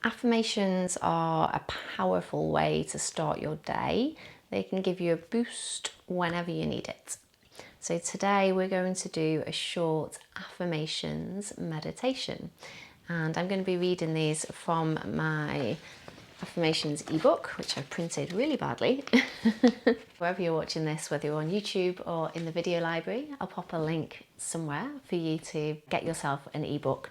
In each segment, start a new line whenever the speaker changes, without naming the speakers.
Affirmations are a powerful way to start your day. They can give you a boost whenever you need it. So today we're going to do a short affirmations meditation. And I'm going to be reading these from my affirmations ebook, which I printed really badly. Wherever you're watching this, whether you're on YouTube or in the video library, I'll pop a link somewhere for you to get yourself an ebook.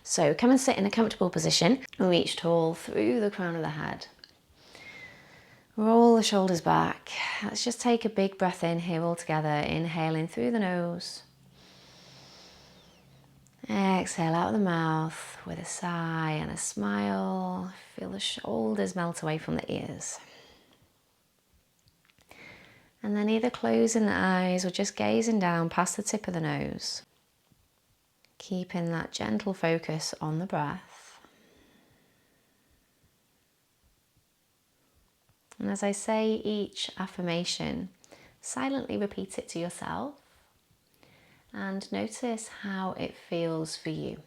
So come and sit in a comfortable position. Reach tall through the crown of the head. Roll the shoulders back. Let's just take a big breath in here all together. Inhaling through the nose. Exhale out of the mouth with a sigh and a smile. Feel the shoulders melt away from the ears. And then either closing the eyes or just gazing down past the tip of the nose. Keeping that gentle focus on the breath. And as I say each affirmation, silently repeat it to yourself and notice how it feels for you.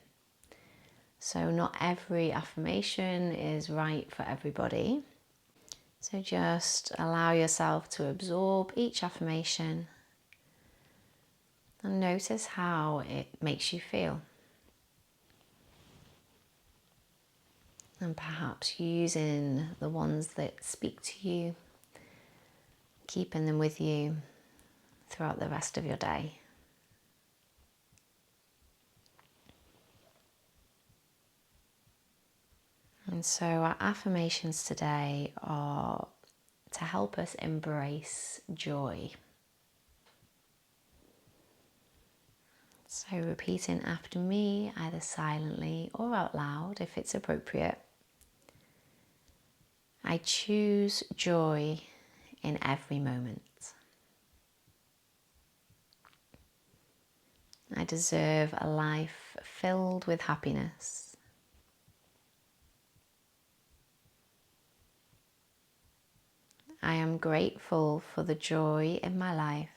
So not every affirmation is right for everybody. So just allow yourself to absorb each affirmation and notice how it makes you feel. And perhaps using the ones that speak to you, keeping them with you throughout the rest of your day. And so our affirmations today are to help us embrace joy. So repeating after me, either silently or out loud if it's appropriate. I choose joy in every moment. I deserve a life filled with happiness. I am grateful for the joy in my life.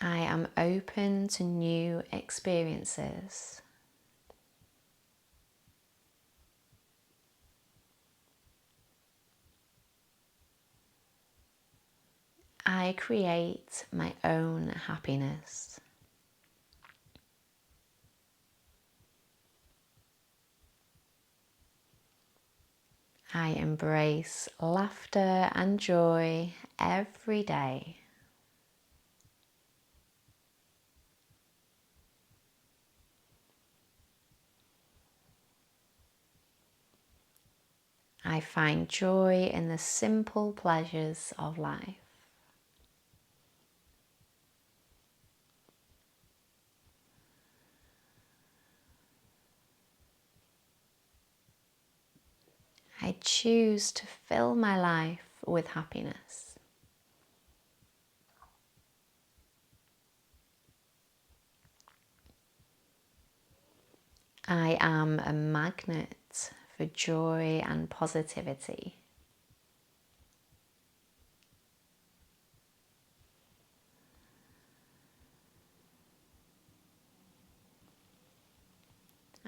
I am open to new experiences. I create my own happiness. I embrace laughter and joy every day. I find joy in the simple pleasures of life. I choose to fill my life with happiness. I am a magnet for joy and positivity.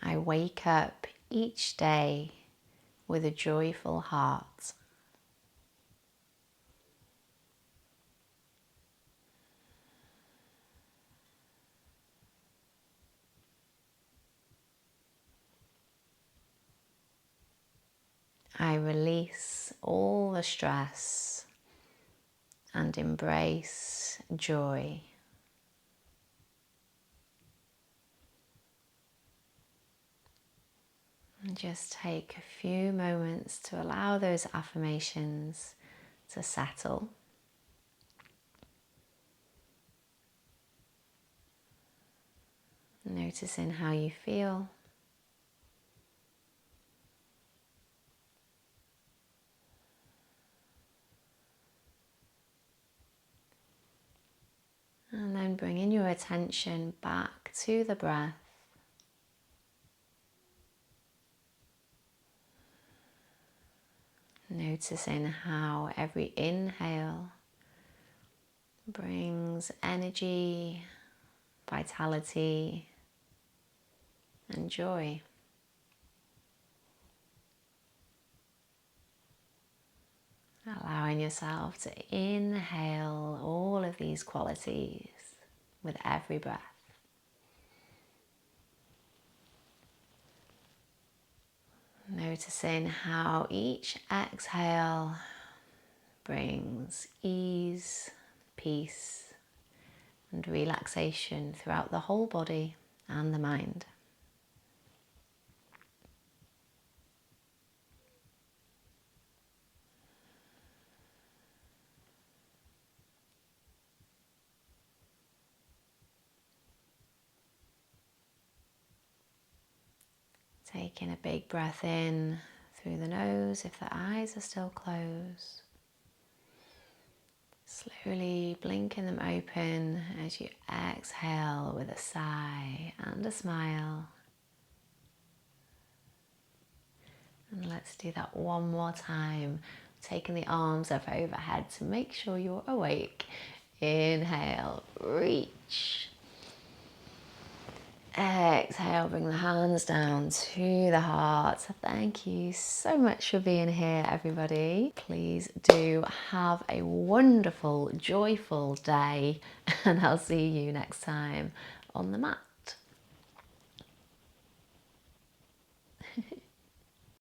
I wake up each day with a joyful heart. I release all the stress and embrace joy. And just take a few moments to allow those affirmations to settle. Noticing how you feel. And then bringing your attention back to the breath. Noticing how every inhale brings energy, vitality, and joy. Allowing yourself to inhale all of these qualities with every breath. Noticing how each exhale brings ease, peace, and relaxation throughout the whole body and the mind. Taking a big breath in through the nose if the eyes are still closed. Slowly blinking them open as you exhale with a sigh and a smile. And let's do that one more time. Taking the arms up overhead to make sure you're awake. Inhale, reach. Exhale, bring the hands down to the heart. So thank you so much for being here, everybody. Please do have a wonderful, joyful day, and I'll see you next time on the mat.